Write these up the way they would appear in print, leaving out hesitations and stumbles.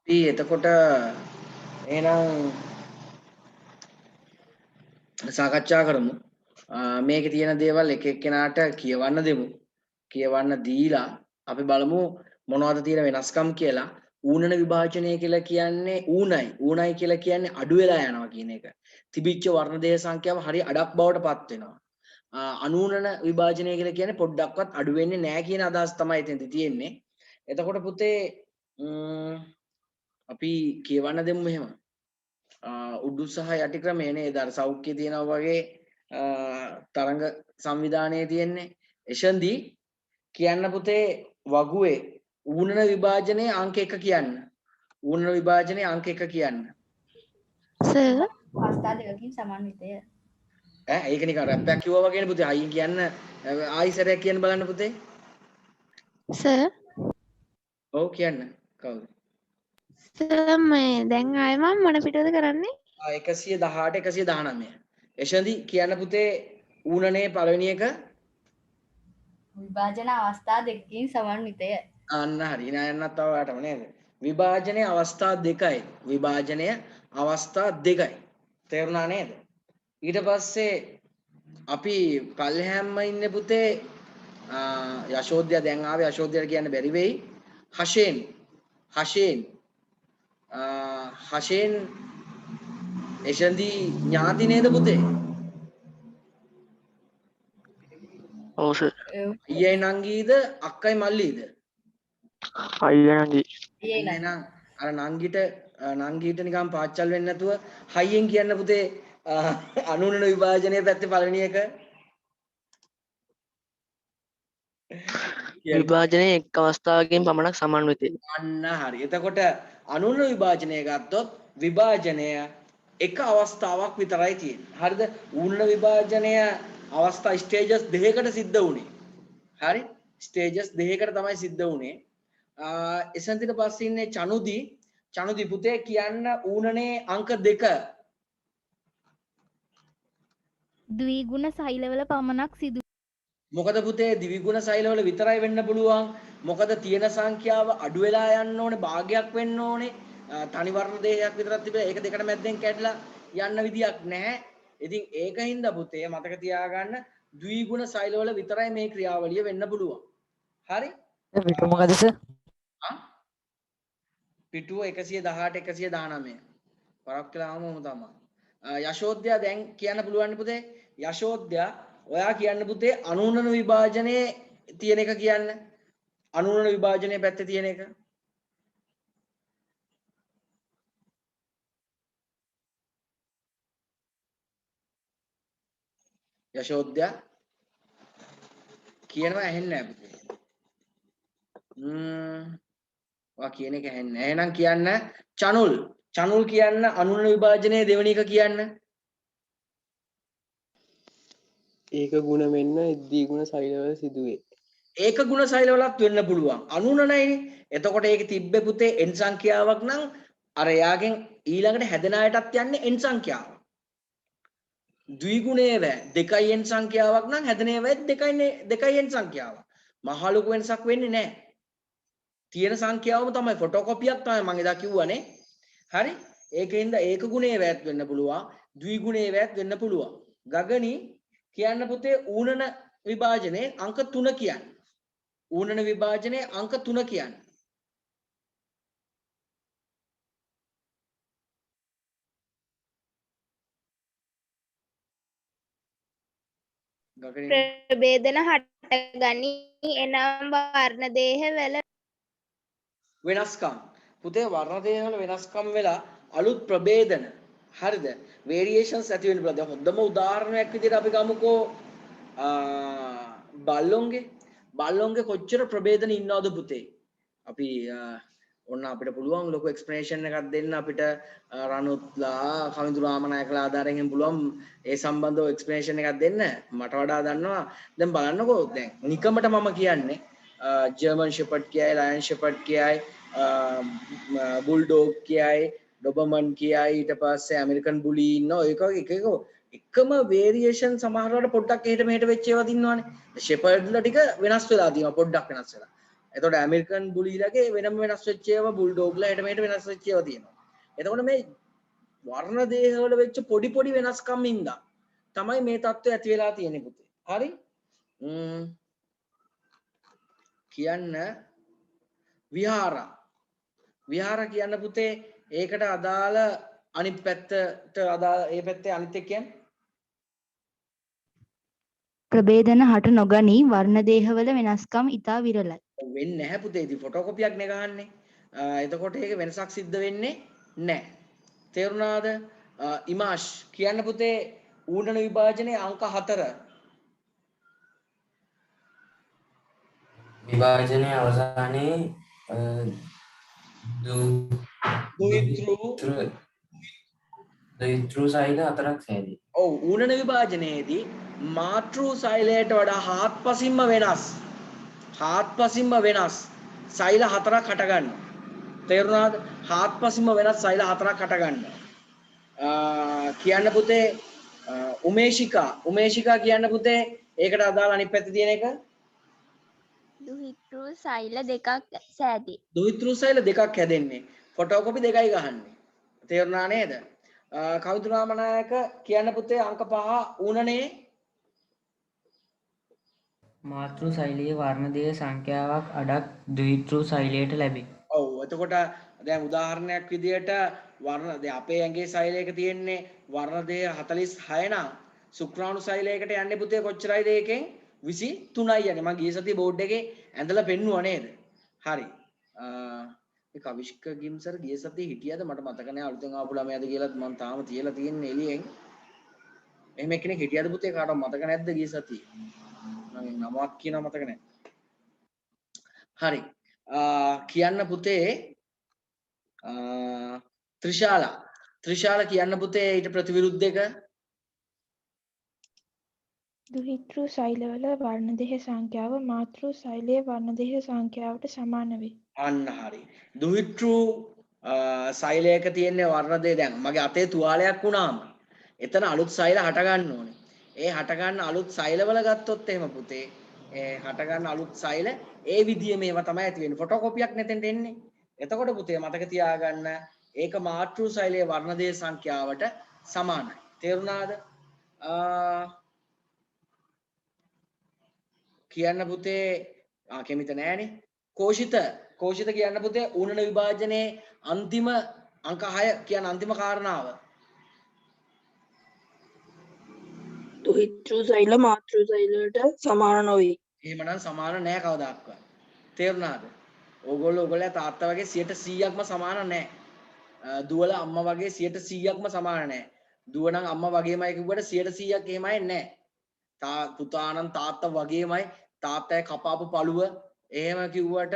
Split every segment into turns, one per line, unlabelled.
එතකොට එහෙනම් සාකච්ඡා කරමු. මේකේ තියෙන දේවල් එක එක්කෙනාට කියවන්න දෙමු. කියවන්න දීලා අපි බලමු මොනවද තියෙන වෙනස්කම් කියලා. ඌනන විභාජනය කියලා කියන්නේ ඌණයි කියලා කියන්නේ අඩු වෙලා යනවා කියන එක. තිබිච්ච වර්ණ දේහ සංඛ්‍යාව හරිය අඩක් බවට පත් වෙනවා. අනූනන විභාජනය කියලා කියන්නේ පොඩ්ඩක්වත් අඩු වෙන්නේ නැහැ කියන අදහස් තමයි එතෙන්දී තියෙන්නේ. එතකොට පුතේ අපි කියවන්න දෙමු මෙහෙම. උඩු සහ යටි ක්‍රමය නේද? අර සෞඛ්‍ය තියෙනවා වගේ තරංග සංවිධානයේ තියෙන්නේ. එෂන්දි කියන්න පුතේ වගුවේ ඌනන විභාජනයේ අංක 1 කියන්න. ඌනන විභාජනයේ අංක 1 කියන්න.
සර්
අවස්ථා දෙකකින් සමන්විතය.
ඒක නිකන් රැප් එකක් කිව්වා වගේනේ පුතේ. අයින් කියන්න ආයිසරයක් කියන්න බලන්න පුතේ.
සර්
ඔව් කියන්න. කවුද?
සර් මේ දැන් ආයෙ මම මොන පිටුවද කරන්නේ?
118 119. එෂන්දි කියන්න පුතේ ඌනනේ පළවෙනි එක
විභාජන අවස්ථා දෙකකින් සමන්විතය.
අන්න හරි. නයන්නත් තව ඔයාටම නේද? විභාජනයේ අවස්ථා දෙකයි. විභාජනය අවස්ථා දෙකයි. තේරුණා නේද? ඊට පස්සේ අපි පල්ලෙහැම්ම ඉන්නේ පුතේ යශෝද්‍ය දැන් ආවේ යශෝද්‍යට කියන්න බැරි වෙයි. හෂේන් එෂන්දි ඥාති නේද පුතේ?
ඔව් සර්.
අයියයි නංගීද අක්කයි මල්ලීද?
අයියා නංගි.
එහෙනම් අර නංගීට නිකන් පාච්චල් වෙන්නේ නැතුව හයියෙන් කියන්න පුතේ අනුනන විභාජනයේ පැත්තේ පළවෙනි එක.
විභාජනයේ එක් අවස්ථාවකින් පමණක් සමන්විතය.
අන්න හරි. එතකොට අනුනන විභාජනය ගත්තොත් විභාජනය එක අවස්ථාවක් විතරයි තියෙන්නේ. හරිද? ඌනන විභාජනය අවස්ථා ස්ටේජස් දෙකකට සිද්ධ වුණේ. හරි? ස්ටේජස් දෙකකට තමයි සිද්ධ වුණේ. එසන්තිට පස්සේ ඉන්නේ චනුදි පුතේ කියන්න ඌනනේ අංක 2.
ද්විගුණ සෛලවල පමණක් සිදු.
මොකද පුතේ ද්විගුණ සෛලවල විතරයි වෙන්න පුළුවන්. මොකද තියෙන සංඛ්‍යාව අඩු වෙලා යන්න ඕනේ, භාගයක් වෙන්න ඕනේ. තනි වර්ණ දේහයක් විතරක් තිබිලා ඒක දෙකට මැද්දෙන් කැඩලා යන්න විදියක් නැහැ. ඉතින් ඒකින්ද පුතේ මතක තියාගන්න ද්විගුණ සෛලවල විතරයි මේ ක්‍රියාවලිය වෙන්න පුළුවන්. හරි?
පිටු මොකද සර්?
පිටුව 118 119. වරක් කළාම මොහොම තමයි. යශෝද්‍ය දැන් කියන්න පුළුවන් පුතේ. යශෝද්‍ය ඔයා කියන්න පුතේ අනුනන විභාජනයේ තියෙන එක කියන්න. අනුනන විභාජනයේ පැත්තේ තියෙන එක. යශෝද්‍ය කියනවා ඇහෙන්නේ නැහැ පුතේ. ඔයා කියන එක ඇහෙන්නේ නැහැ. එහෙනම් කියන්න චනුල් කියන්න අනුනන විභාජනයේ දෙවෙනි එක කියන්න.
ඒක ගුණ මෙන්න ද්විගුණ සෛලවල සිදුවේ.
ඒක ගුණ සෛලවලත් වෙන්න පුළුවන්. අනුනනයි. එතකොට ඒකේ තිබ්බේ පුතේ n සංඛ්‍යාවක් නම් අර යාගෙන් ඊළඟට හැදෙන අයටත් යන්නේ n සංඛ්‍යාව. ද්විගුණයේ වේ 2n සංඛ්‍යාවක් නම් හැදෙනේ වේ 2n සංඛ්‍යාවක්. මහ ලොකු වෙනසක් වෙන්නේ නැහැ. තියෙන සංඛ්‍යාවම තමයි ෆොටෝකොපියක් තමයි මම එදා කිව්වනේ. හරි? ඒකෙන්ද ඒක ගුණයේ වේත් වෙන්න පුළුවන්. ද්විගුණයේ වේත් වෙන්න පුළුවන්. ගගනි කියන්න පුතේ ඌනන විභාජනයේ අංක 3 කියන්න. ඌනන විභාජනයේ අංක 3 කියන්න.
ප්‍රභේදන හටගනී එනම් වර්ණ දේහ වල
වෙනස්කම්. පුතේ වර්ණ දේහ වල වෙනස්කම් වෙලා අලුත් ප්‍රභේදන. හරිද? variations ඇති වෙන්න පුළුවන්. දැන් හොඳම උදාහරණයක් විදිහට අපි ගමුකෝ බල්ලොන්ගේ කොච්චර ප්‍රභේදන ඉන්නවද පුතේ? අපි ඔන්න අපිට පුළුවන් ලොකු එක්ස්ප්ලනේෂන් එකක් දෙන්න අපිට රණුත්ලා කවිඳු රාමනායකලා ආධාරයෙන් පුළුවන් ඒ සම්බන්ධව එක්ස්ප්ලනේෂන් එකක් දෙන්න. මට වඩා දන්නවා. දැන් බලන්නකෝ දැන් නිකමට මම කියන්නේ ජර්මන් ෂෙපර්ඩ් කියයි, ලයන් ෂෙපර්ඩ් කියයි, බුල්ඩොග් කියයි, ඩොබර්මන් කියයි, ඊට පස්සේ ඇමරිකන් බුලි ඉන්නවා. ඒක එකම වේරියේෂන් සමහරවට පොඩ්ඩක් එහෙට මෙහෙට වෙච්ච ඒවා දිනනවානේ. ෂෙපර්ඩ්ලා ටික වෙනස් වෙලා තියෙනවා පොඩ්ඩක් වෙනස් වෙලා. එතකොට ඇමරිකන් බුලීලාගේ වෙනම වෙනස් වෙච්ච ඒවා බුල්ඩොග්ලා හෙට මෙහෙට වෙනස් වෙච්ච ඒවා තියෙනවා. එතකොට මේ වර්ණ දේහ වල වෙච්ච පොඩි පොඩි වෙනස්කම් ඉඳලා තමයි මේ தত্ত্বය ඇති වෙලා තියෙන්නේ පුතේ. හරි? කියන්න විහාර කියන්න පුතේ ඒකට අදාළ අනිත් පැත්තට අදාළ ඒ පැත්තේ අනිත් එක කියන්නේ
ප්‍රභේදන හට නොගනී වර්ණ දේහවල වෙනස්කම් ඉතා විරලයි.
වෙන්නේ නැහැ පුතේ. ඉතින් ෆොටෝකොපියක් නේ ගහන්නේ. එතකොට ඒක වෙනසක් සිද්ධ වෙන්නේ නැහැ. තේරුණාද? ඉමාෂ් කියන්න පුතේ ඌණන විභාජනයේ අංක 4.
විභාජනයේ අවසානයේ දුහිතෘ සෛල 4ක් සෑදී.
ඔව් ඌණන විභාජනයේදී මාතෘ සෛලයට වඩා හාත්පසින්ම වෙනස් සෛල 4ක් හට ගන්නවා. තේරුණාද? හාත්පසින්ම වෙනස් සෛල 4ක් හට ගන්නවා. කියන්න පුතේ උමේෂිකා කියන්න පුතේ ඒකට අදාළ අනිත් පැත්තේ තියෙන එක
දුහිතෘ සෛල දෙකක් සෑදී.
දුහිතෘ සෛල දෙකක් හැදෙන්නේ. ෆොටෝකොපි දෙකයි ගහන්නේ. තේරුණා නේද? කවිතුනාමනායක කියන්න පුතේ අංක 5 ඌණනේ
මාතෘ සෛලයේ වර්ණ දේහ සංඛ්‍යාවක් අඩක් ද්විතෘ සෛලයට ලැබේ.
ඔව් එතකොට දැන් උදාහරණයක් විදියට වර්ණ දැන් අපේ ඇඟේ සෛලයක තියෙන්නේ වර්ණ දේහ 46 නම් ශුක්‍රාණු සෛලයකට යන්නේ පුතේ කොච්චරයිද ඒකෙන් 23යි යන්නේ. මම ගිය සතියේ බෝඩ් එකේ ඇඳලා පෙන්නුවා නේද? හරි. ඒ කවිෂ්ක ගිම්සර් ගිය සතියේ හිටියද මට මතක නෑ. අලුතෙන් ආපු ළමයාද කියලා මම තාම තියලා තියෙන්නේ එළියෙන්. එහෙම කෙනෙක් හිටියද පුතේ කාටවත් මතක නැද්ද ගිය සතියේ? මම නමක් කියනවා මතක නෑ. හරි. කියන්න පුතේ ත්‍රිශාලා කියන්න පුතේ ඊට ප්‍රතිවිරුද්ධ එක
දුහිතෘ සෛලවල වර්ණ දේහ සංඛ්‍යාව මාතෘ සෛලයේ වර්ණ දේහ සංඛ්‍යාවට සමාන වේ.
අන්න හරි. දුහිතෘ සෛලයක තියෙන වර්ණ දේහ දැන් මගේ අතේ තුවාලයක් වුණාම එතන අලුත් සෛල හට ගන්න ඕනේ. ඒ හට ගන්න අලුත් සෛලවල ගත්තොත් එහෙම පුතේ ඒ හට ගන්න අලුත් සෛල ඒ විදිහේ මේවා තමයි ඇති වෙන්නේ. ෆොටෝකොපියක් නැතෙන්ට එන්නේ. එතකොට පුතේ මතක තියාගන්න ඒක මාතෘ සෛලයේ වර්ණ දේහ සංඛ්‍යාවට සමානයි. තේරුණාද? කියන්න පුතේ කෙමිත නෑනේ. කෝෂිත කියන්න පුතේ ඌණන විභාජනයේ අන්තිම අංක 6 කියන අන්තිම කාරණාව.
දුහිතෘ සෛල මාතෘ සෛලයට සමාන නොවේ.
එහෙමනම් සමාන නෑ කවදාවත්. තේරුණාද? ඕගොල්ලෝ තාත්තා වගේ 100%ක්ම සමාන නෑ. දුවල අම්මා වගේ 100%ක්ම සමාන නෑ. දුව නම් අම්මා වගේමයි කිව්වට 100%ක් එහෙමයි නෑ. පුතා නම් තාත්තා වගේමයි තාත්තයි කපාපු පළුව එහෙම කිව්වට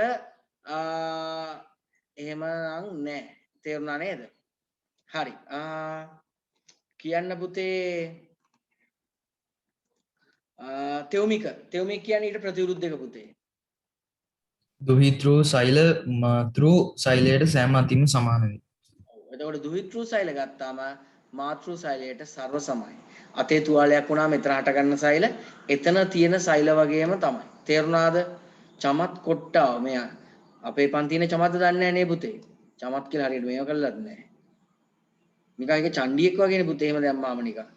එහෙම නම් නෑ. තේරුණා නේද? හරි. කියන්න පුතේ තෙවමික කියන්නේ ඊට ප්‍රතිවිරුද්ධ එක පුතේ.
දුහිතෘ සෛල මාතෘ සෛලයට සෑම අතින්ම සමාන වේ.
එතකොට දුහිතෘ සෛල ගත්තාම මාතෘ සෛලයට සර්ව සමයි. අතේ තුවාලයක් වුණාම මෙතන හට ගන්න සෛල එතන තියෙන සෛල වගේම තමයි. තේරුණාද? චමත් කොට්ටාව මෙයා අපේ පන්තියේ චමත් දන්නේ නැහැ නේ පුතේ. චමත් කියලා හරියට මේව කළාත් නැහැ. නිකන් ඒක චණ්ඩියෙක් වගේනේ පුතේ. එහෙම දැම්මාම නිකන්.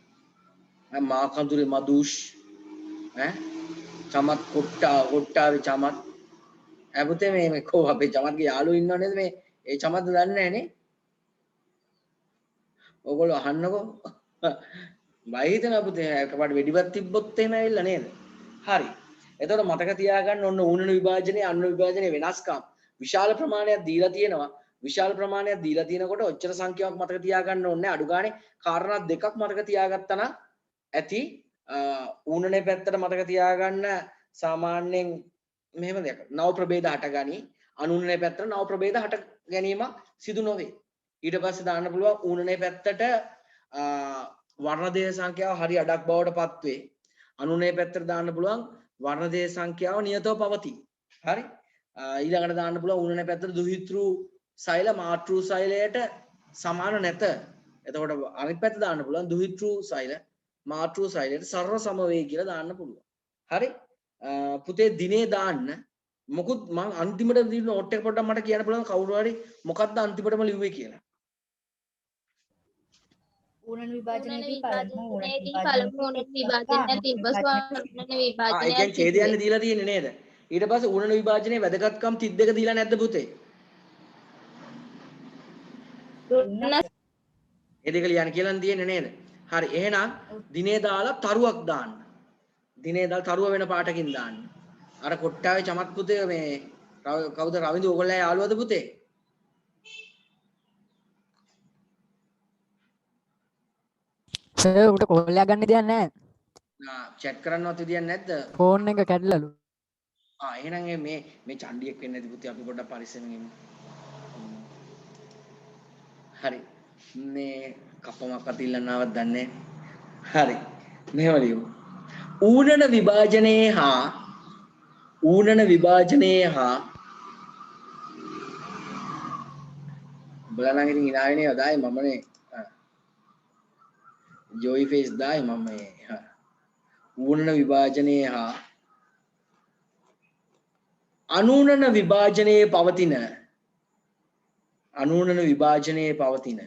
මා කඳුරේ මදුෂ් චමත් කොට්ටාවේ චමත් පුතේ මේ කෝ අපේ චමත්ගේ යාළුවෝ ඉන්නව නේද මේ ඒ චමත් දන්නේ නැහැ නේ. ඔයගොල්ලෝ අහන්නකෝ. බය හිතෙනවා පුතේ එකපාරට වෙඩිවත් තිබ්බොත් එහෙම ඇවිල්ලා නේද? හරි. එතකොට මතක තියාගන්න ඔන්න ඌණන විභාජනයේ අන්න විභාජනයේ වෙනස්කම් විශාල ප්‍රමාණයක් දීලා තියෙනවා. විශාල ප්‍රමාණයක් දීලා තියෙනකොට ඔච්චර සංඛ්‍යාවක් මතක තියාගන්න ඕනේ. අඩු ගානේ කාරණා දෙකක් මතක තියාගත්තා නම් ඇති. ඌණනේ පැත්තට මතක තියාගන්න සාමාන්‍යයෙන් මෙහෙම දෙයක්. නව ප්‍රභේද හටගනි. අනුණනේ පැත්තට නව ප්‍රභේද හට ගැනීම සිදු නොවේ. ඊට පස්සේ දාන්න පුළුවන් ඌණනේ පැත්තට වර්ණ දේහ සංඛ්‍යාව හරි අඩක් බවට පත් වේ. අනුණනේ පැත්තට දාන්න පුළුවන් වර්ණ දේහ සංඛ්‍යාව නියතව පවතී. හරි. ඊළඟට දාන්න පුළුවන් ඌණනේ පැත්තට දුහිතෘ සෛල මාතෘ සෛලයට සමාන නැත. එතකොට අනිත් පැත්ත දාන්න පුළුවන් දුහිතෘ සෛල මාතෘ සෛලයට සර්ව සම වේ කියලා දාන්න පුළුවන්. හරි. පුතේ දිනේ දාන්න මොකුත් මං අන්තිමට දීන නෝට් එක පොඩ්ඩක් මට කියන්න පුළුවන් කවුරු හරි මොකක්ද අන්තිමටම ලිව්වේ කියලා.
ඌනන විභාජනයේදී පළමු ඌනන
පළමු ඌනන විභාජනය තිබ්බ ඌනන
ඒ
විභාජනය
කියන්නේ ඡේදයන් දීලා තියෙන්නේ නේද? ඊට පස්සේ ඌනන විභාජනයේ වැදගත්කම් 32 දීලා නැද්ද පුතේ? ඒ දෙක ලියන්න කියලා තියෙන්නේ නේද? හරි. එහෙනම් දිනේ දාලා තරුවක් දාන්න. දිනේ දාලා තරුව වෙන පාටකින් දාන්න. අර කොට්ටාවේ චමත් පුතේ මේ කවුද රවින්දු ඔයගොල්ලෝ යාළුවද පුතේ?
සර් උට කෝල් එකක් ගන්න දෙයක් නැහැ.
චැට් කරන්නවත් විදියක් නැද්ද?
ෆෝන් එක කැඩලලු.
එහෙනම් මේ චණ්ඩියෙක් වෙන්නේ නැති පුතේ අපි පොඩ්ඩක් පරිස්සමෙන් ඉමු. හරි. මේ කප්පමක් අතිල්ලන්නවත් දන්නේ හරි. මෙහෙම ලියමු. ඌනන විභාජනයේ හා බලන්න ඉතින් ඉනාවේ නේ දායි මමනේ ජෝයි ෆේස් දායි මම මේ ඌනන විභාජනයේ හා අනූනන විභාජනයේ පවතින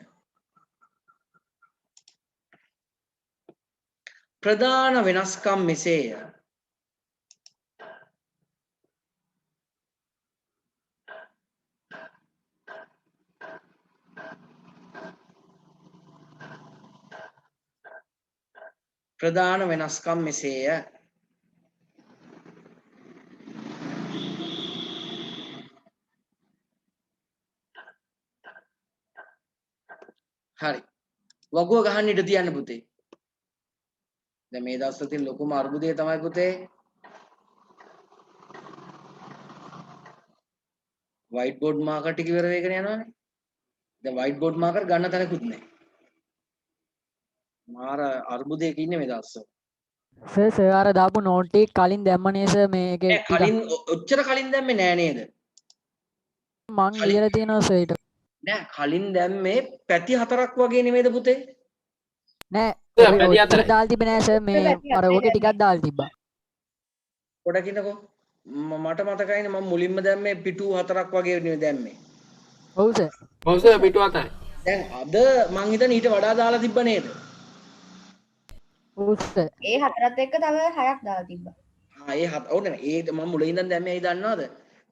ප්‍රධාන වෙනස්කම් මෙසේය. ප්‍රධාන වෙනස්කම් මෙසේය. හරි. වගුව ගහන්න ඉඩ තියන්න පුතේ. දැන් මේ දවස්වල තියෙන ලොකුම අර්බුදය තමයි පුතේ white board marker ටික ඉවර වෙගෙන යනවානේ. දැන් white board marker ගන්න තැනකුත් නැහැ. මාර අර්බුදයක ඉන්නේ මේ දවස්වල.
සර් අර දාපු නෝට් එක කලින් දැම්මනේ සර් මේකේ
කලින් ඔච්චර කලින් දැම්මේ නෑ නේද?
මං ලියලා තියෙනවා සර් ඊට.
නෑ කලින් දැම්මේ පැති 4ක් වගේ නෙමෙයිද පුතේ?
නෑ ඔච්චර දාලා තිබ්බේ නෑ සර් මේ අර ඔකේ ටිකක් දාලා තිබ්බා.
පොඩකිනකෝ මට මතකයිනේ මම මුලින්ම දැම්මේ පිටු 4ක් වගේ නෙමෙයි දැම්මේ.
ඔව් සර්.
ඔව් සර් පිටු 4යි.
දැන් අද මං හිතන්නේ ඊට වඩා දාලා තිබ්බ නේද?
ඔව් සර්.
ඒ හතරත් එක්ක තව 6ක් දාලා තිබ්බා.
ඒ හත ඕනේ ඒ මම මුලින් ඉඳන් දැම්මේ ඇයි දන්නවද?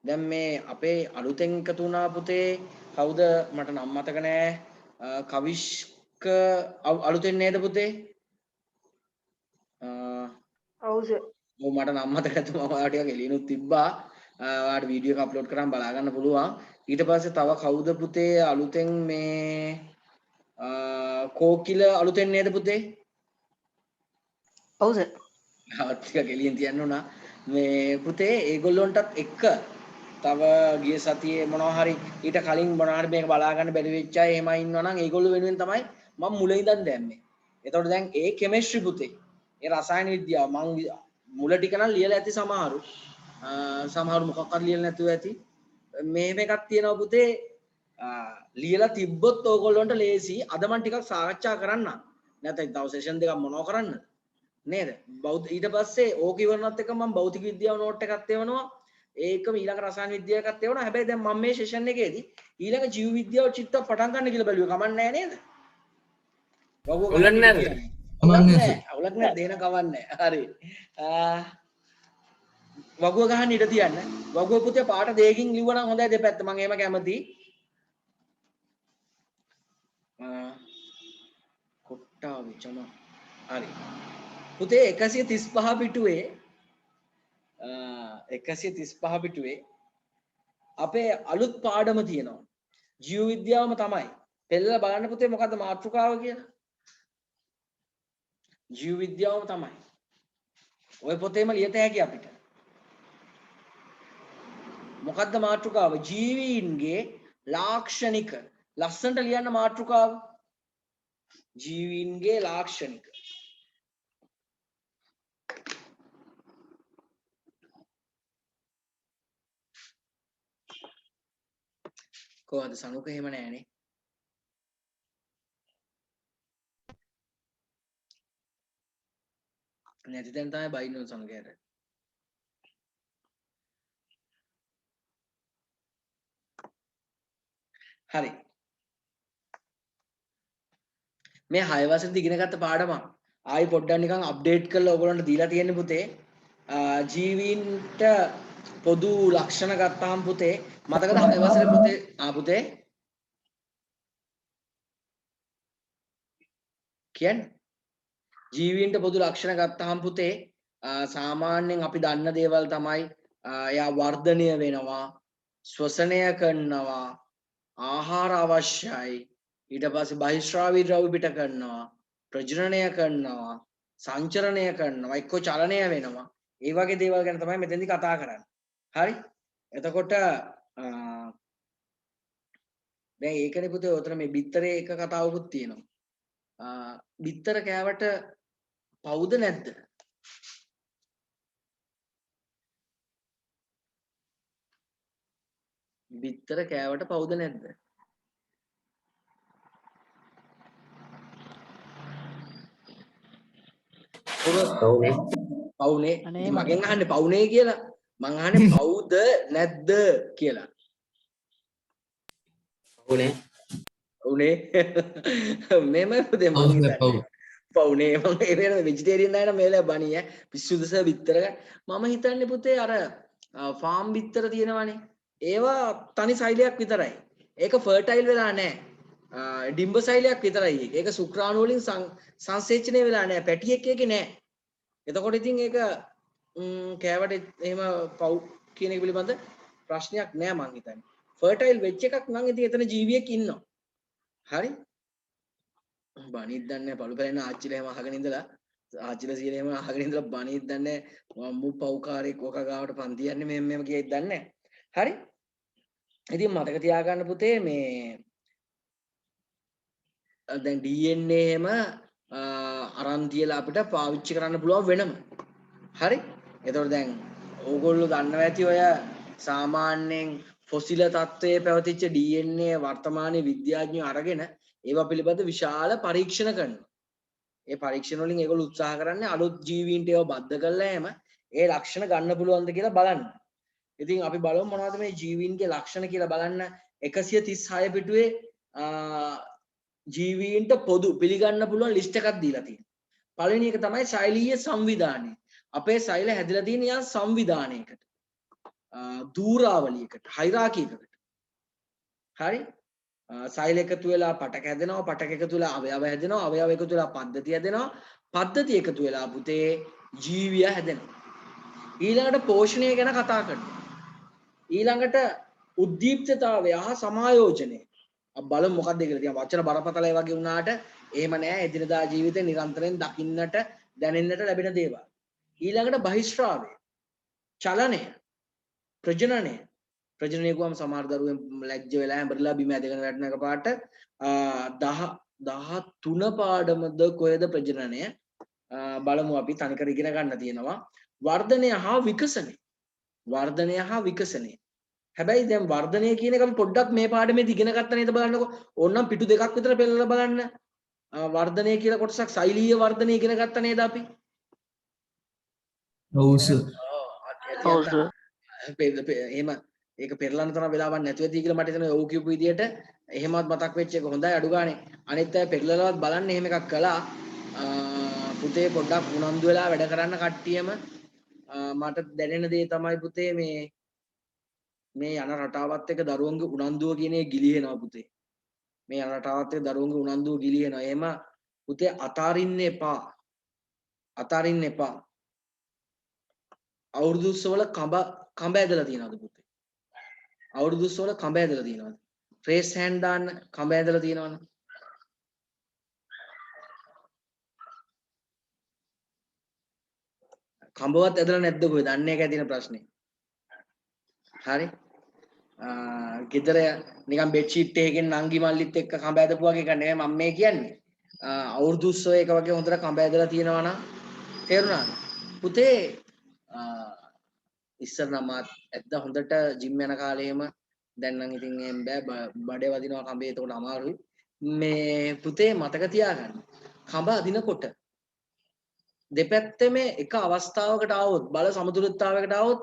දැන් මේ අපේ අලුතෙන් එකතු වුණා පුතේ කවුද මට නම් මතක නෑ කවිෂ්ක අලුතෙන් නේද පුතේ?
ඔව් සර්.
ඔව් මට නම් මතක නැතු මම ඔයාලට ටිකක් එළිනුත් තිබ්බා. ඔයාලට වීඩියෝ එක අප්ලෝඩ් කරාම බලා ගන්න පුළුවන්. ඊට පස්සේ තව කවුද පුතේ අලුතෙන් මේ කෝකිල අලුතෙන් නේද පුතේ?
ඔව් සර්.
ටිකක් එළියෙන් තියන්න උනා. මේ පුතේ ඒගොල්ලොන්ටත් එක්ක තව ගිය සතියේ මොනවා හරි ඊට කලින් මොනවා හරි මේක බලා ගන්න බැරි වෙච්ච අය එහෙම ඉන්නවා නම් ඒගොල්ලෝ වෙනුවෙන් තමයි මම මුලින් ඉඳන් දැම්මේ. එතකොට දැන් ඒ කෙමිස්ට්‍රි පුතේ ඒ රසායන විද්‍යාව මම මුල ටික නම් ලියලා ඇති සමහරු. සමහරු මොකක්වත් ලියලා නැතුව ඇති. මෙහෙම එකක් තියෙනවා පුතේ ලියලා තිබ්බොත් ඕගොල්ලන්ට ලේසි. අද මම ටිකක් සාකච්ඡා කරන්න. නැත්නම් තව සෙෂන් දෙකක් මොනව කරන්නද? නේද? ඊට පස්සේ ඕක ඉවරනත් එක මම භෞතික විද්‍යාව නෝට් එකක් එවනවා. ඒකම ඊළඟ රසායන විද්‍යාව එකක් එවනවා. හැබැයි දැන් මම මේ සෙෂන් එකේදී ඊළඟ ජීව විද්‍යාව චිත්ත පටන් ගන්න කියලා බැලුවේ. කමක් නැහැ නේද?
ඔලක් නැහැ.
අවුලක් නැහැ දෙන කවන්නේ. හරි. වගුව ගහන්න ඉඩ තියන්න. වගුව පුතේ පාට දෙකකින් ලිව්වා නම් හොඳයි දෙපැත්ත. මම එහෙම කැමතියි. කොට්ටා විචම. හරි. පුතේ 135 පිටුවේ 135 පිටුවේ අපේ අලුත් පාඩම තියෙනවා. ජීව විද්‍යාවම තමයි. පෙළලා බලන්න පුතේ මොකද්ද මාතෘකාව කියලා? ජීව විද්‍යාවම තමයි. ඔය පොතේම ලියත හැකි අපිට. මොකද්ද මාතෘකාව? ජීවීන්ගේ ලාක්ෂණික ලස්සනට ලියන්න මාතෘකාව. ජීවීන්ගේ ලාක්ෂණික කොහොමද සනුක එහෙම නෑනේ. නැති දැන් තමයි බයින්න සනුකයට. හරි. මේ 6 වසරේදී ඉගෙන ගත්ත පාඩම ආයි පොඩ්ඩක් නිකන් අප්ඩේට් කරලා ඔයගොල්ලන්ට දීලා තියෙන්නේ පුතේ. ජීවීන්ට පොදු ලක්ෂණ ගත්තාම පුතේ මතකද 6 වසරේ පුතේ පුතේ කියන්නේ ජීවීන්ට පොදු ලක්ෂණ ගත්තාම පුතේ සාමාන්‍යයෙන් අපි දන්න දේවල් තමයි එයා වර්ධනය වෙනවා, ශ්වසනය කරනවා, ආහාර අවශ්‍යයි, ඊට පස්සේ බහිස්රාවී ද්‍රව්‍ය පිට කරනවා, ප්‍රජනනය කරනවා, සංචරණය කරනවා, එක්ක චලනය වෙනවා. ඒ වගේ දේවල් ගැන තමයි මෙතෙන්දි කතා කරන්නේ. හරි? එතකොට දැන් ඒකනේ පුතේ උතන මේ බිත්තරේ එක කතාවකුත් තියෙනවා. බිත්තර කෑවට පවුද නැද්ද? බිත්තර කෑවට පවුද නැද්ද? පවුනේ. මගෙන් අහන්නේ පවුනේ කියලා. මං අහන්නේ පවුද නැද්ද කියලා.
පවුනේ.
පවුනේ. මෙම පුතේ මං හිතන්නේ. පවුනේ මම ඒ වෙන වෙජිටේරියන් අය නම් මේලා බණිය පිස්සුද සර් බිත්තර මම හිතන්නේ පුතේ අර ෆාම් බිත්තර තියෙනවනේ. ඒවා තනි සෛලයක් විතරයි. ඒක ෆර්ටයිල් වෙලා නැහැ. ඩිම්බ සෛලයක් විතරයි ඒක. ඒක සුක්‍රාණු වලින් සංසේචනය වෙලා නැහැ. පැටියෙක් එකේ නැහැ. එතකොට ඉතින් ඒක කෑවට එහෙම පව් කියන එක පිළිබඳ ප්‍රශ්නයක් නෑ මං හිතන්නේ. ෆර්ටයිල් වෙච්ච එකක් නම් ඉතින් එතන ජීවියෙක් ඉන්නවා. හරි? බණිත් දන්නේ පළු පැලෙන ආච්චිලා එහෙම අහගෙන ඉඳලා ආච්චිලා සීලා එහෙම අහගෙන ඉඳලා බණිත් දන්නේ මම්මු පව්කාරයෙක් ඔක ගාවට පන්ති යන්නේ මෙහෙම කියයිද දන්නේ. හරි? ඉතින් මතක තියාගන්න පුතේ මේ දැන් DNA එහෙම අරන් තියලා අපිට පාවිච්චි කරන්න පුළුවන් වෙනම. හරි? එතකොට දැන් ඕගොල්ලෝ දන්නවා ඇති ඔය සාමාන්‍යයෙන් ෆොසිල තත්ත්වයේ පැවතිච්ච DNA වර්තමානයේ විද්‍යාඥයෝ අරගෙන ඒවා පිළිබඳ විශාල පරීක්ෂණ කරනවා. ඒ පරීක්ෂණ වලින් ඒගොල්ලෝ උත්සාහ කරන්නේ අලුත් ජීවීන්ට ඒවා බද්ධ කරලා එහෙම ඒ ලක්ෂණ ගන්න පුළුවන්ද කියලා බලන්න. ඉතින් අපි බලමු මොනවද මේ ජීවීන්ගේ ලක්ෂණ කියලා බලන්න 136 පිටුවේ ජීවීන්ට පොදු පිළිගන්න පුළුවන් ලිස්ට් එකක් දීලා තියෙනවා. පළවෙනි එක තමයි ශෛලීය සංවිධානය. අපේ සෛල හැදිලා තියෙන යා සංවිධානයකට. දූරාවලියකට, හයිරාකි එකකට. හරි? සෛල එකතු වෙලා පටක හැදෙනවා, පටක එකතු වෙලා අවයව හැදෙනවා, අවයව එකතු වෙලා පද්ධතිය හැදෙනවා, පද්ධතිය එකතු වෙලා පුතේ ජීවිය හැදෙනවා. ඊළඟට පෝෂණය ගැන කතා කරනවා. ඊළඟට උද්දීප්තතාවය හා සමායෝජනය. බලමු මොකක්ද කියලා. තියා වචන බරපතලයි වගේ වුණාට එහෙම නෑ. එදිනදා ජීවිතේ නිරන්තරයෙන් දකින්නට, දැනෙන්නට ලැබෙන දේවල්. ඊළඟට බහිස්රාවය, චලනය, ප්‍රජනනය. ප්‍රජනනය කියවම සමහර දරුවෙන් ලැජ්ජ වෙලා හැඹරලා බිම ඇදගෙන වැටෙන එකපාරට 13 පාඩමද කොහෙද ප්‍රජනනය බලමු අපි තනිකර ඉගෙන ගන්න තියෙනවා. වර්ධනය හා විකසනය. වර්ධනය හා විකසනය. හැබැයි දැන් වර්ධනය කියන එක අපි පොඩ්ඩක් මේ පාඩමේදී ඉගෙන ගත්ත නේද බලන්නකෝ. ඕනනම් පිටු දෙකක් විතර පෙළලා බලන්න. වර්ධනය කියලා කොටසක් ශෛලීය වර්ධනය ඉගෙන ගත්ත නේද අපි?
ඔව් සර්.
ඔව් සර්.
එහෙම ඒක පෙරලන්න තරම් වෙලාවක් නැතුව ඇති කියලා මට හිතෙනවා ඔව් කියපු විදියට එහෙමවත් මතක් වෙච්ච එක හොඳයි අඩු ගානේ. අනිත් අය පෙරලලවත් බලන්න එහෙම එකක් කළා. පුතේ පොඩ්ඩක් උනන්දු වෙලා වැඩ කරන්න කට්ටියම මට දැනෙන දේ තමයි පුතේ මේ යන රටාවත් එක්ක දරුවන්ගේ උනන්දුව කියන එක ගිලිහෙනවා පුතේ. මේ යන රටාවත් එක්ක දරුවන්ගේ උනන්දුව ගිලිහෙනවා. එහෙම පුතේ අතාරින්න එපා. අතාරින්න එපා. අවුරුදු උත්සවවල කඹ ඇදලා තියෙනවද පුතේ? අවුරුදු උත්සවවල කඹ ඇදලා තියෙනවද? ෆ්‍රේස් හෑන්ඩ් දාන්න කඹ ඇදලා තියෙනවද? කඹවත් ඇදලා නැද්ද කොහෙද? අන්න ඒකයි තියෙන ප්‍රශ්නේ. හරි? ගෙදර නිකන් බෙඩ් ෂීට් එකකින් නංගි මල්ලිත් එක්ක කඹ ඇදපු වගේ එක නෙමෙයි මම මේ කියන්නේ. අවුරුදු උත්සවයක වගේ හොඳට කඹ ඇදලා තියෙනවා නම් තේරුණාද? පුතේ ඉස්සර නම් ඇද්ද හොඳට ජිම් යන කාලේම දැන් නම් ඉතින් එහෙම බෑ බඩේ වදිනවා කඹේ එතකොට අමාරුයි. මේ පුතේ මතක තියාගන්න. කඹ අදිනකොට දෙපැත්තෙම එක අවස්ථාවකට ආවොත් බල සමතුලිතතාවයකට ආවොත්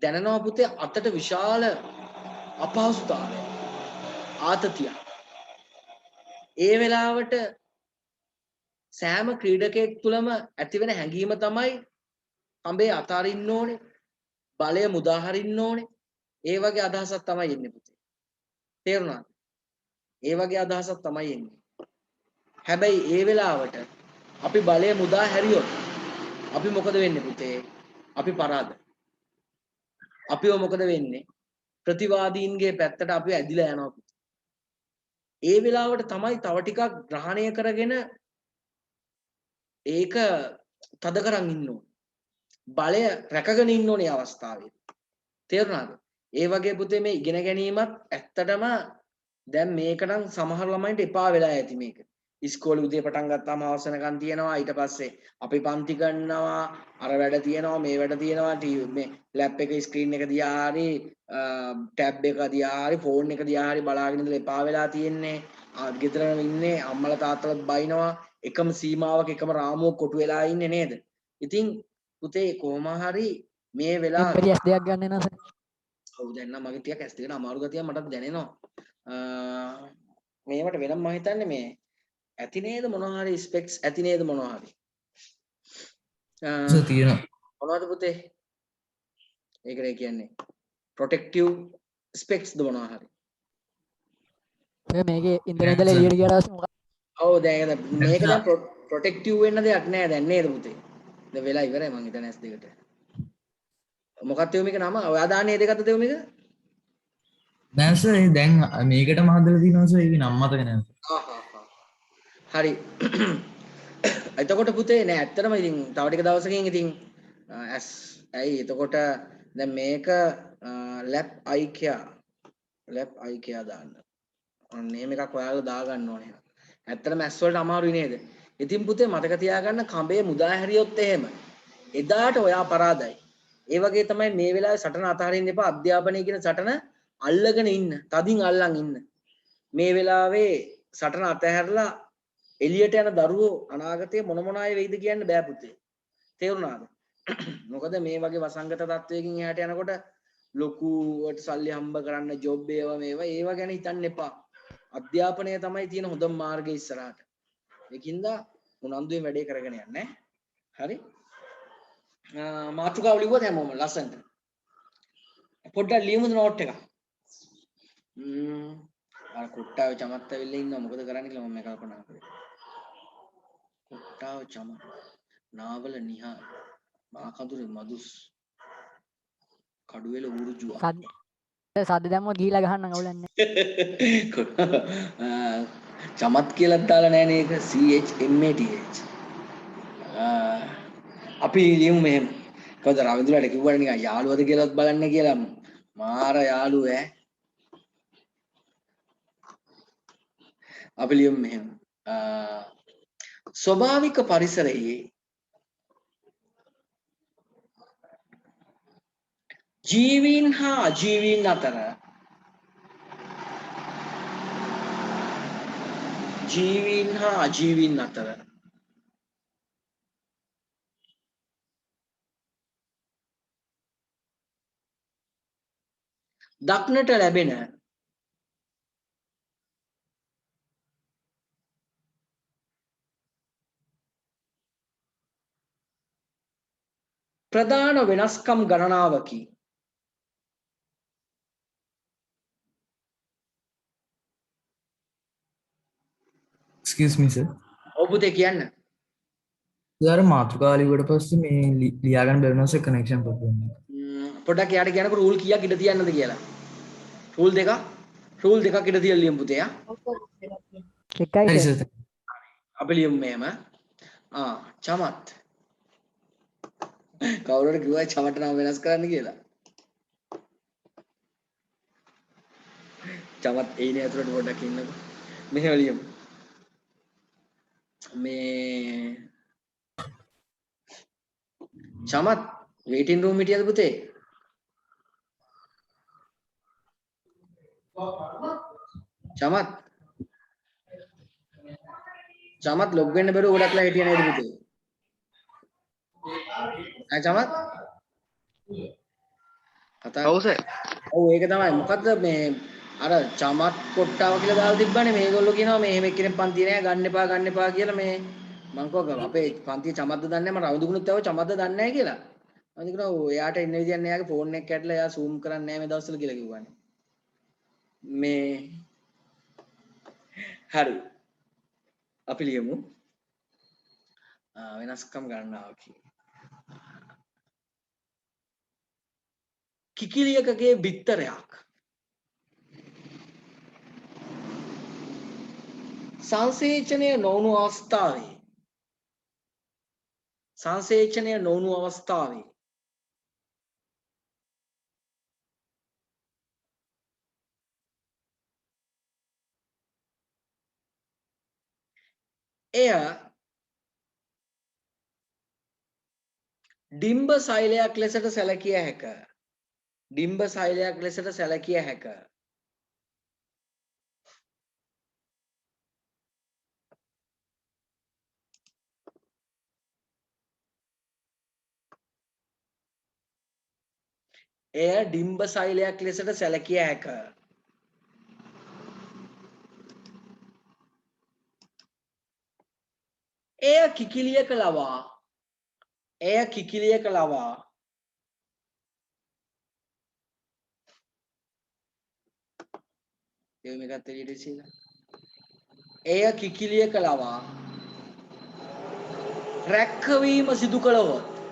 දැනෙනවා පුතේ අතට විශාල අපහසුතාවයක්. ආතතිය. ඒ වෙලාවට සෑම ක්‍රීඩකයෙක් තුළම ඇතිවෙන හැඟීම තමයි කඹේ අතාරින්න ඕනේ, බලය මුදා හරින්න ඕනේ. ඒ වගේ අදහසක් තමයි එන්නේ පුතේ. තේරුණාද? ඒ වගේ අදහසක් තමයි එන්නේ. හැබැයි ඒ වෙලාවට අපි බලය මුදා හැරියොත් අපි මොකද වෙන්නේ පුතේ? අපි පරාද. අපිව මොකද වෙන්නේ? ප්‍රතිවාදීන්ගේ පැත්තට අපි ඇදිලා යනවා පුතේ. ඒ වෙලාවට තමයි තව ටිකක් ග්‍රහණය කරගෙන ඒක තද කරන් ඉන්න ඕනේ. බලය රැකගෙන ඉන්න ඕනේ අවස්ථාවේ. තේරුණාද? ඒ වගේ පුතේ මේ ඉගෙන ගැනීමත් ඇත්තටම දැන් මේක නම් සමහර ළමයින්ට එපා වෙලා ඇති මේක. ඉස්කෝලේ උදේ පටන් ගත්තාම හවස වෙනකන් තියනවා. ඊට පස්සේ අපි පන්ති ගන්නවා, අර වැඩ තියනවා, මේ වැඩ තියනවා, මේ ලැප් එක ස්ක්‍රීන් එක දිහා හරි ටැබ් එක දිහා හරි ෆෝන් එක දිහා හරි බලාගෙන ඉඳලා එපා වෙලා තියෙන්නේ. ගෙදරම ඉන්නේ, අම්මලා තාත්තලාත් බයිනවා. එකම සීමාවක එකම රාමුවක කොටු වෙලා ඉන්නේ නේද? ඉතින් පුතේ කොහොම හරි මේ වෙලාව
වැඩි S දෙයක් ගන්න නේද?
ඔව් දැන් නම් මගේ ටිකක් ඇස් දෙකන අමාරු ගතියක් මටත් දැනෙනවා. මේවට වෙනම මම හිතන්නේ මේ ඇති නේද මොනවා හරි ස්පෙක්ස් ඇති නේද මොනවා හරි.
තියෙනවා.
මොනවද පුතේ? ඒකනේ කියන්නේ ප්‍රොටෙක්ටිව් ස්පෙක්ස් ද මොනවා හරි.
මේකේ ඉන්ටර්නෙට් වල එළියට ගියාට පස්සේ මොකක්ද?
ඔව් දැන් මේක දැන් ප්‍රොටෙක්ටිව් වෙන්න දෙයක් නෑ දැන් නේද පුතේ? දැන් වෙලා ඉවරයි මං හිතන්නේ ඇස් දෙකට. මොකක්ද මේක නම? ඔයා දාන්නේ ඒ දෙකක්ද මේක?
නෑ සර් දැන් මේකටම හදලා තියෙනවා සර් ඒක නම් මතක නෑ.
හරි. එතකොට පුතේ නෑ ඇත්තටම ඉතින් තව ටික දවසකින් ඉතින් ඇයි එතකොට දැන් මේක ලැප් IKEA දාන්න. අනේ මේකක් ඔයාලා දාගන්න ඕනේ. ඇත්තටම ඇස් වලට අමාරුයි නේද? ඉතින් පුතේ මතක තියාගන්න කඹේ මුදා හැරියොත් එහෙම එදාට ඔයා පරාදයි. ඒ වගේ තමයි මේ වෙලාවේ සටන අතහරින්න එපා. අධ්‍යාපනය කියන සටන අල්ලගෙන ඉන්න. තදින් අල්ලන් ඉන්න. මේ වෙලාවේ සටන අතහැරලා එළියට යන දරුවෝ අනාගතයේ මොන අය වෙයිද කියන්න බෑ පුතේ. තේරුණාද? මොකද මේ වගේ වසංගත තත්වයකින් එහාට යනකොට ලොකුවට සල්ලි හම්බ කරන්න ජොබ් ඒවා ගැන හිතන්න එපා. අධ්‍යාපනය තමයි තියෙන හොඳම මාර්ගය ඉස්සරහට. ඒකින්ද උනන්දුවෙන් වැඩේ කරගෙන යන්න. හරි? මාතෘකාව ලිව්වද හැමෝම ලස්සනට? පොඩ්ඩක් ලියමුද නෝට් එක? අර කුට්ටාව චමත් ඇවිල්ලා ඉන්නවා මොකද කරන්නේ කියලා මම කල්පනා කරේ. කුට්ටාව චමත් නාවල නිහා මාකඳුරේ මදුස් කඩුවෙල උරුජුව
සද්ද දැම්මොත් ගිහිලා ගහන්න අවුලන්නේ.
චමත් කියලා දාලා නැහැ නේ ඒක CHMATH. අපි ලියමු මෙහෙම. කවුද රවිඳුලාට කිව්වනේ නිකන් යාළුවද කියලාත් බලන්න කියලා. මාර යාළුව ඈ. අපි ලියමු මෙහෙම. ස්වභාවික පරිසරයේ ජීවීන් හා අජීවීන් අතර දක්නට ලැබෙන ප්‍රධාන වෙනස්කම් ගණනාවකි.
Excuse me sir.
ඔව් පුතේ කියන්න.
යාර මාතෘකාව ලිව්වට පස්සේ මේ ලියා ගන්න බැරි නැස කනෙක්ෂන් ප්‍රොබ්ලම් එක.
පොඩ්ඩක් යාට කියන්නකො රූල් කීයක් ඉඳ තියන්නද කියලා. රූල් දෙකක් ඉඳ තියලා ලියමු පුතේ ආ.
එකයි සර්.
අපි ලියමු මෙහෙම. චමත්. කවුරුහරි කිව්වා චමට නම වෙනස් කරන්න කියලා. චමත් එයිනේ අතුරට පොඩ්ඩක් ඉන්නකො. මෙහෙම ලියමු. මේ චමත් වේටින් රූම් හිටියද පුතේ? චමත් ලොග් වෙන්න බැරුව ගොඩක්ලා හිටියේ නේද පුතේ? චමත්?
ඔව් සර්.
ඔව් ඒක තමයි. මොකද්ද මේ අර චමත් කොට්ටාව කියලා දාලා තිබ්බනේ මේගොල්ලෝ කියනවා මේ එහෙම එක්කෙනෙක් පන්ති නෑ ගන්න එපා කියලා මේ මං කව අපේ පන්තියේ චමත්ද දන්නේ නැහැ මම රවුදුගුණුත් ආව චමත්ද දන්නේ නැහැ කියලා. මම කියනවා ඔව් එයාට ඉන්න විදියක් නෑ එයාගේ ෆෝන් එක කැඩලා එයා zoom කරන්නේ නැහැ මේ දවස්වල කියලා කිව්වනේ. මේ හරි අපි ලියමු වෙනස්කම් ගන්නවා කිකිලියකගේ බිත්තරයක් සංසේචනය නොවුණු අවස්ථාවේ එය ඩිම්බ සෛලයක් ලෙසට සැලකිය හැක. ඩිම්බ සෛලයක් ලෙසට සැලකිය හැක. එය ඩිම්බ සෛලයක් ලෙසට සැලකිය හැක. එය කිකිලියක ලවා එය කිකිලියක ලවා රැක්කවීම සිදු කළහොත්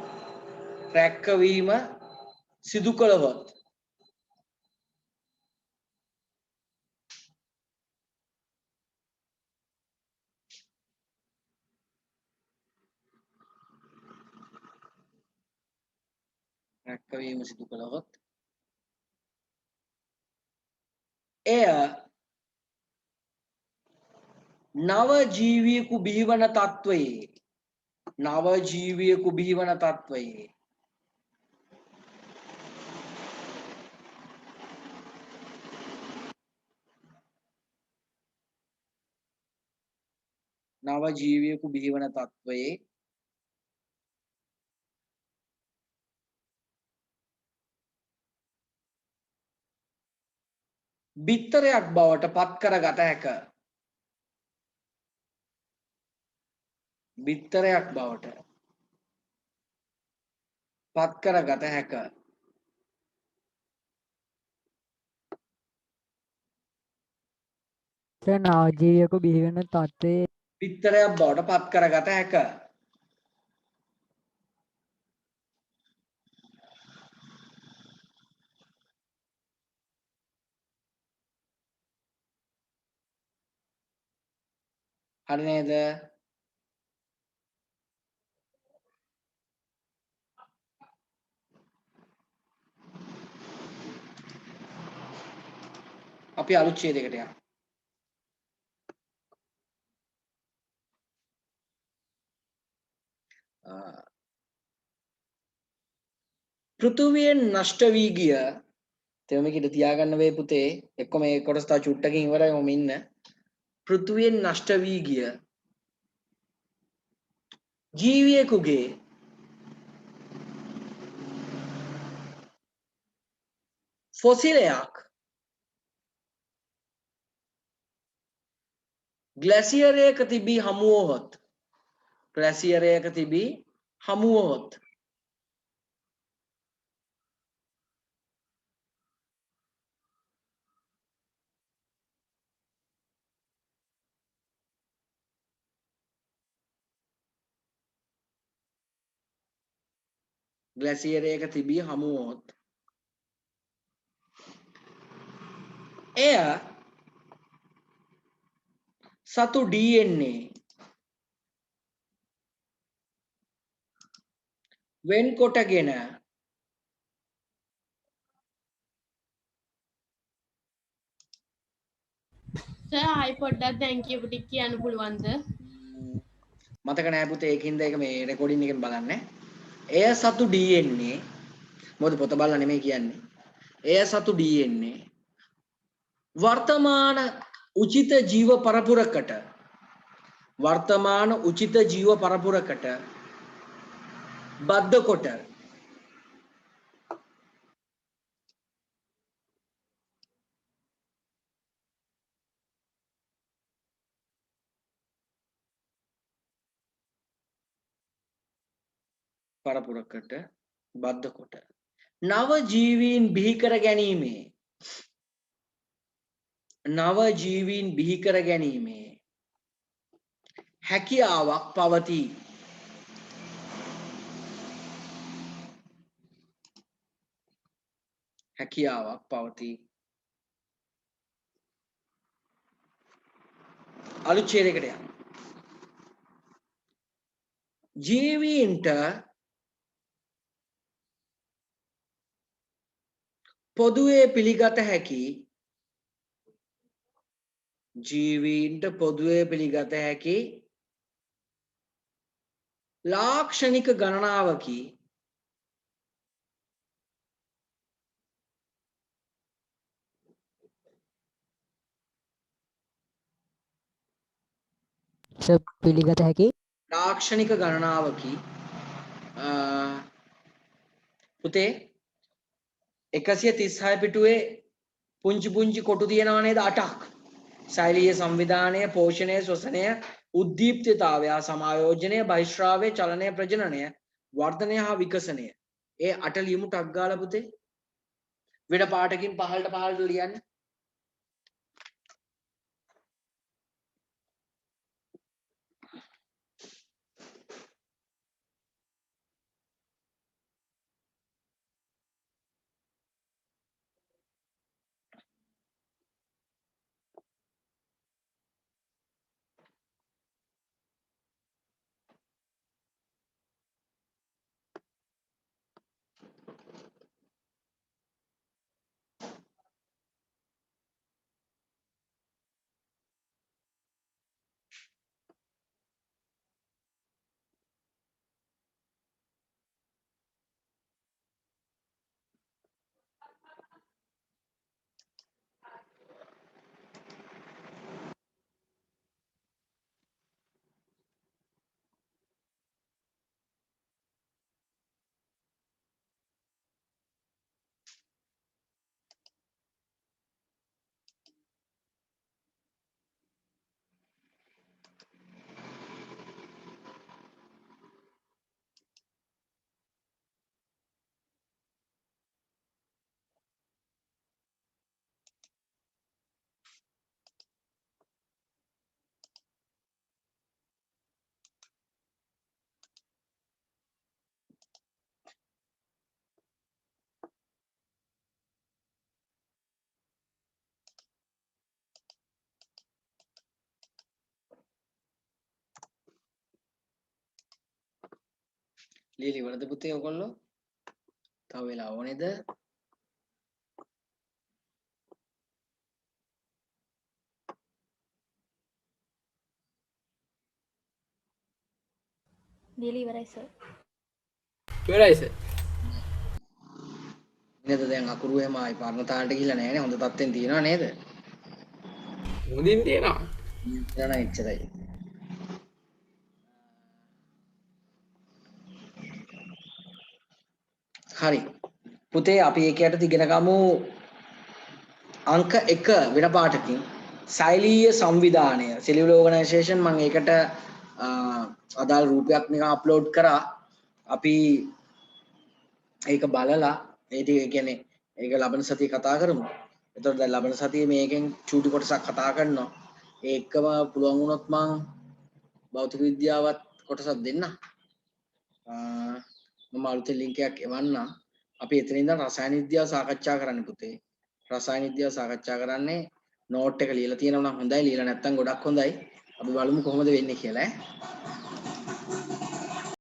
එය නව ජීවියෙකු බිහිවන තත්වයේ බිත්තරයක් බවට පත් කරගත හැක.
නවජීවියෙකු බිහිවෙන තත්ත්වයේ
බිත්තරයක් බවට පත් කරගත හැක. හරි නේද? අපි අලුත් ඡේදයකට යමු. පෘථුවියෙන් නෂ්ට වී ගිය තේම මේක ඉඳ තියාගන්න වේ පුතේ එක්ක මේ කොටස තව චුට්ටකින් ඉවරයි මම ඉන්න. පෘථුවියෙන් නෂ්ට වී ගිය ජීවියෙකුගේ ෆොසිලයක් ග්ලැසියරයක තිබී හමුවහොත් එය සතු DNA වෙන්කොටගෙන
ආයි පොඩ්ඩක් දැන් කියපු ටික කියන්න පුළුවන්ද?
මතක නෑ පුතේ ඒකින්ද ඒක මේ රෙකෝඩින් එකෙන් බලන්න. එය සතු DNA මොකද පොත බලලා නෙමෙයි කියන්නේ. එය සතු DNA වර්තමාන උචිත ජීව පරපුරකට බද්ධ කොට පරපුරකට බද්ධ කොට නව ජීවීන් බිහි කර ගැනීමේ හැකියාවක් පවතී. අලුත් ඡේදයකට යන්න. ජීවීන්ට පොදුවේ පිළිගත හැකි ලාක්ෂණික ගණනාවකි
පිළිගත හැකි
ලාක්ෂණික ගණනාවකි පුතේ 136 පිටුවේ පුංචි කොටු තියෙනවා නේද 8ක්. ශෛලීය සංවිධානය, පෝෂණය, ශ්වසනය, උද්දීප්තතාවය, සමායෝජනය, බහිශ්‍රාවය, චලනය, ප්‍රජනනය, වර්ධනය හා විකසනය. ඒ 8 ලියමු ටක් ගාලා පුතේ. වෙන පාටකින් පහළට ලියන්න. ලියලි වලද පුතේ ඔයගොල්ලෝ? තව වෙලා ඕනේද?
ලියලි ඉවරයි සර්.
ඉවරයි සර්.
නේද දැන් අකුරු එහෙම ආයි පරණ තාලට ගිහිල්ලා නැහැ නේ. හොඳ තත්ත්වෙන් තියෙනවා නේද?
හොඳින් තියෙනවා.
නෑ එච්චරයි. හරි. පුතේ අපි ඒකයට ඉගෙන ගමු අංක 1 වෙන පාඩකින් ශෛලීය සංවිධානය සෙලියුලර් ඕගනයිසේෂන් මම ඒකට අදාළ රූපයක් නිකන් අප්ලෝඩ් කරා. අපි ඒක බලලා ඒ කියන්නේ ඒක ලබන සතියේ කතා කරමු. එතකොට දැන් ලබන සතියේ මේකෙන් චූටි කොටසක් කතා කරනවා. ඒකම පුළුවන් වුණොත් මම භෞතික විද්‍යාවත් කොටසක් දෙන්න. මම අලුතෙන් ලින්ක් එකක් එවන්නම්. අපි එතන ඉඳන් රසායන විද්‍යාව සාකච්ඡා කරන්න පුතේ. රසායන විද්‍යාව සාකච්ඡා කරන්නේ නෝට් එක ලියලා තියෙනවා නම් හොඳයි. ලියලා නැත්නම් ගොඩක් හොඳයි. අපි බලමු කොහොමද වෙන්නේ කියලා ඈ.